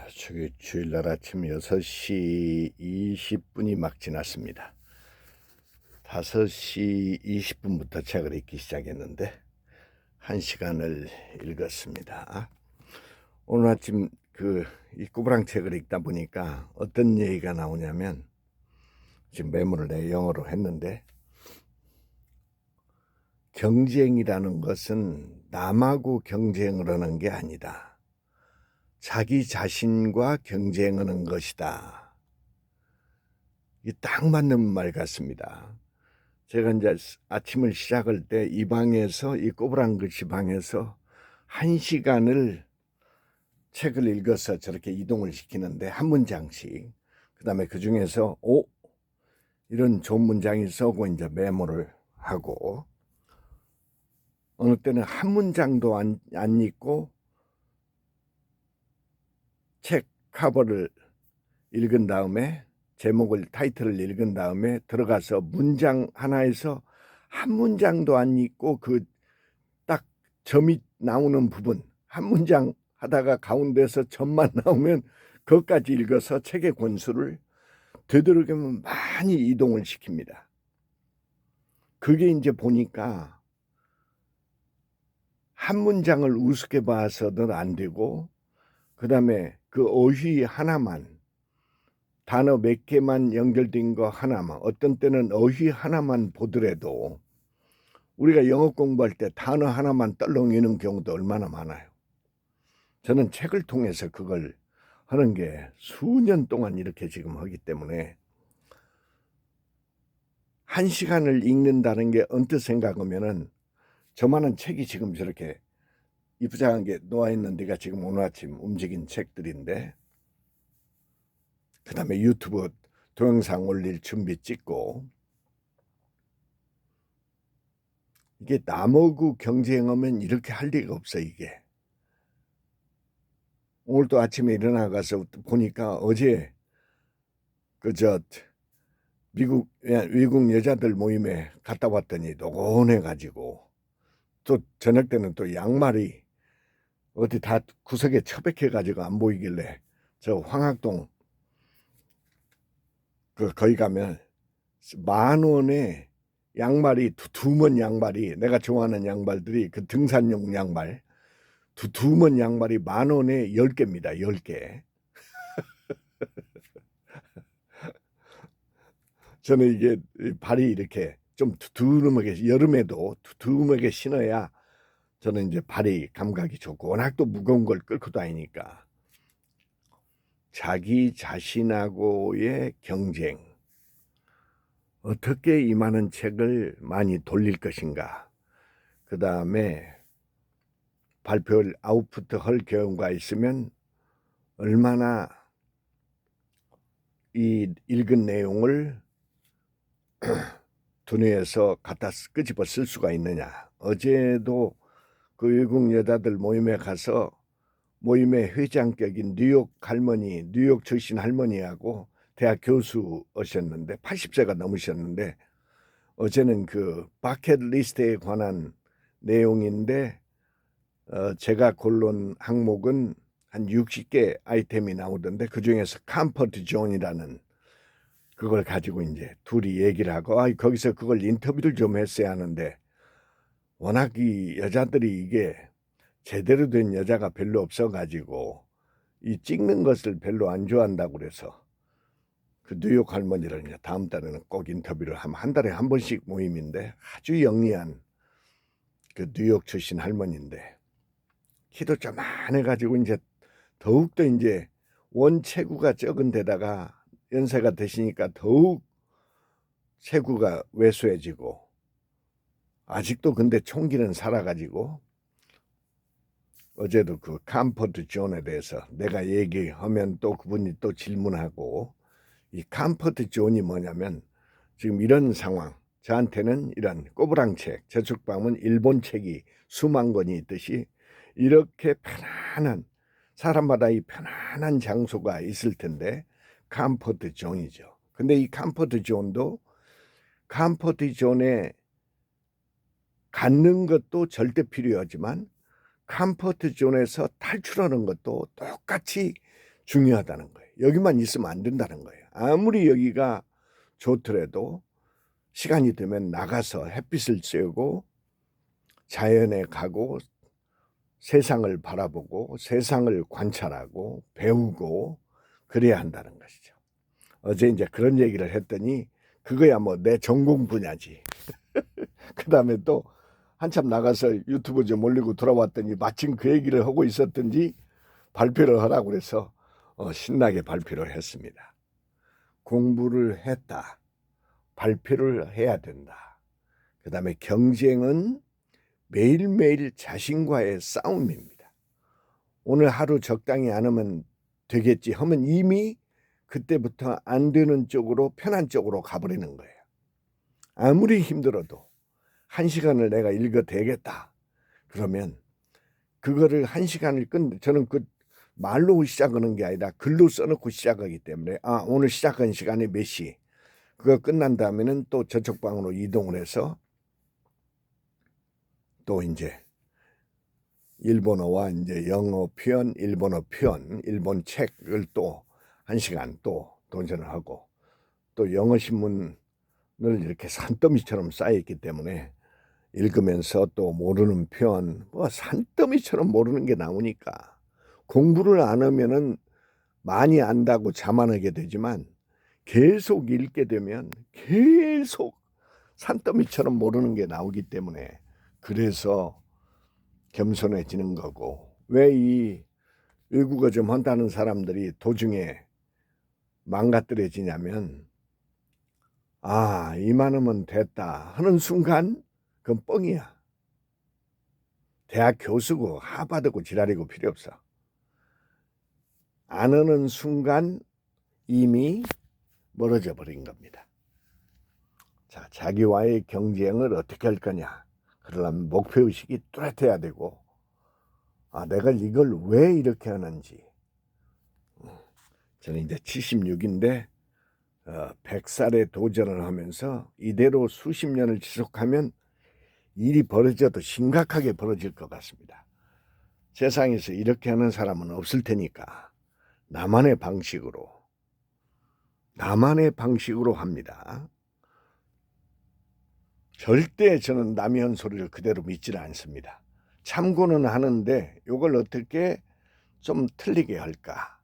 주일날 아침 6시 20분이 막 지났습니다. 5시 20분부터 책을 읽기 시작했는데 1시간을 읽었습니다. 오늘 아침 이 꾸부랑 책을 읽다 보니까 어떤 얘기가 나오냐면, 지금 메모를 내 영어로 했는데, 경쟁이라는 것은 남하고 경쟁을 하는 게 아니다. 자기 자신과 경쟁하는 것이다. 이게 딱 맞는 말 같습니다. 제가 이제 아침을 시작할 때 이 방에서, 이 꼬부랑 글씨 방에서 1시간을 책을 읽어서 저렇게 이동을 시키는데, 한 문장씩. 그 다음에 그 중에서 이런 좋은 문장이 있어고 이제 메모를 하고, 어느 때는 한 문장도 안 읽고 책 커버를 읽은 다음에, 제목을, 타이틀을 읽은 다음에 들어가서 문장 하나에서 한 문장도 안 읽고 그 딱 점이 나오는 부분, 한 문장 하다가 가운데서 점만 나오면 그것까지 읽어서 책의 권수를 되도록이면 많이 이동을 시킵니다. 그게 이제 보니까 한 문장을 우습게 봐서는 안 되고, 그 다음에 그 어휘 하나만, 단어 몇 개만 연결된 거 하나만, 어떤 때는 어휘 하나만 보더라도 우리가 영어 공부할 때 단어 하나만 떨렁이는 경우도 얼마나 많아요. 저는 책을 통해서 그걸 하는 게 수년 동안 이렇게 지금 하기 때문에, 1시간을 읽는다는 게 언뜻 생각하면은 저만한 책이 지금 저렇게 이쁘장한 게 놓아있는 데가 지금 오늘 아침 움직인 책들인데, 그 다음에 유튜브 동영상 올릴 준비 찍고, 이게 남하고 경쟁하면 이렇게 할 리가 없어. 이게 오늘도 아침에 일어나가서 보니까, 어제 외국 여자들 모임에 갔다 왔더니 노곤해가지고, 또 저녁 때는 또 양말이 어디 다 구석에 처박혀가지고 안 보이길래, 저 황학동 거기 가면 10,000원에 양말이, 두툼한 양말이, 내가 좋아하는 양말들이 그 등산용 양말, 두툼한 양말이 10,000원에 10개입니다. 10개. 저는 이게 발이 이렇게 좀 두툼하게, 여름에도 두툼하게 신어야 저는 이제 발이 감각이 좋고, 워낙 또 무거운 걸 끌고 다니니까. 자기 자신하고의 경쟁, 어떻게 이 많은 책을 많이 돌릴 것인가, 그 다음에 발표를 아웃풋 할 경우가 있으면 얼마나 이 읽은 내용을 두뇌에서 갖다 끄집어 쓸 수가 있느냐. 어제도 그 외국 여자들 모임에 가서, 모임의 회장격인 뉴욕 출신 할머니하고 대학 교수 오셨는데, 80세가 넘으셨는데, 어제는 그 버킷리스트에 관한 내용인데, 제가 고른 항목은 한 60개 아이템이 나오던데, 그 중에서 컴포트 존이라는, 그걸 가지고 이제 둘이 얘기를 하고, 거기서 그걸 인터뷰를 좀 했어야 하는데, 워낙 이 여자들이 이게 제대로 된 여자가 별로 없어가지고 이 찍는 것을 별로 안 좋아한다고 그래서, 그 뉴욕 할머니를 이제 다음 달에는 꼭 인터뷰를 하면, 한 달에 한 번씩 모임인데, 아주 영리한 그 뉴욕 출신 할머니인데, 키도 조만해가지고 이제 더욱더 이제 원체구가 적은 데다가 연세가 되시니까 더욱 체구가 왜소해지고, 아직도 근데 총기는 살아가지고, 어제도 그 컴포트 존에 대해서 내가 얘기하면 또 그분이 또 질문하고, 이 컴포트 존이 뭐냐면, 지금 이런 상황, 저한테는 이런 꼬부랑 책, 저쪽 방은 일본 책이 수만 권이 있듯이, 이렇게 편안한, 사람마다 이 편안한 장소가 있을 텐데 컴포트 존이죠. 근데 이 컴포트 존도, 컴포트 존에 갖는 것도 절대 필요하지만 컴포트 존에서 탈출하는 것도 똑같이 중요하다는 거예요. 여기만 있으면 안 된다는 거예요. 아무리 여기가 좋더라도 시간이 되면 나가서 햇빛을 쬐고 자연에 가고 세상을 바라보고 세상을 관찰하고 배우고 그래야 한다는 것이죠. 어제 이제 그런 얘기를 했더니 그거야 뭐 내 전공 분야지. 그 다음에 또 한참 나가서 유튜브 좀 올리고 돌아왔더니 마침 그 얘기를 하고 있었던지 발표를 하라고 그래서 신나게 발표를 했습니다. 공부를 했다. 발표를 해야 된다. 그 다음에 경쟁은 매일매일 자신과의 싸움입니다. 오늘 하루 적당히 안 하면 되겠지 하면 이미 그때부터 안 되는 쪽으로 편한 쪽으로 가버리는 거예요. 아무리 힘들어도 1시간을 내가 읽어대겠다. 그러면 그거를 1시간을 저는 그 말로 시작하는 게 아니라 글로 써놓고 시작하기 때문에 오늘 시작한 시간이 몇 시. 그거 끝난 다음에는 또 저쪽 방으로 이동을 해서 또 이제 일본어와 이제 영어 표현, 일본어 표현, 일본 책을 또 1시간 또 도전을 하고 또 영어 신문을 이렇게 산더미처럼 쌓여있기 때문에 읽으면서 또 모르는 표현, 뭐 산더미처럼 모르는 게 나오니까 공부를 안 하면은 많이 안다고 자만하게 되지만 계속 읽게 되면 계속 산더미처럼 모르는 게 나오기 때문에 그래서 겸손해지는 거고 왜 이 외국어 좀 한다는 사람들이 도중에 망가뜨려지냐면 이만하면 됐다 하는 순간 그건 뻥이야. 대학 교수고 하버드고 지랄이고 필요 없어. 안 하는 순간 이미 멀어져 버린 겁니다. 자, 자기와의 경쟁을 어떻게 할 거냐. 그러려면 목표의식이 뚜렷해야 되고 내가 이걸 왜 이렇게 하는지. 저는 이제 76인데 100살에 도전을 하면서 이대로 수십 년을 지속하면 일이 벌어져도 심각하게 벌어질 것 같습니다. 세상에서 이렇게 하는 사람은 없을 테니까 나만의 방식으로 합니다. 절대 저는 남의 한 소리를 그대로 믿지는 않습니다. 참고는 하는데 이걸 어떻게 좀 틀리게 할까.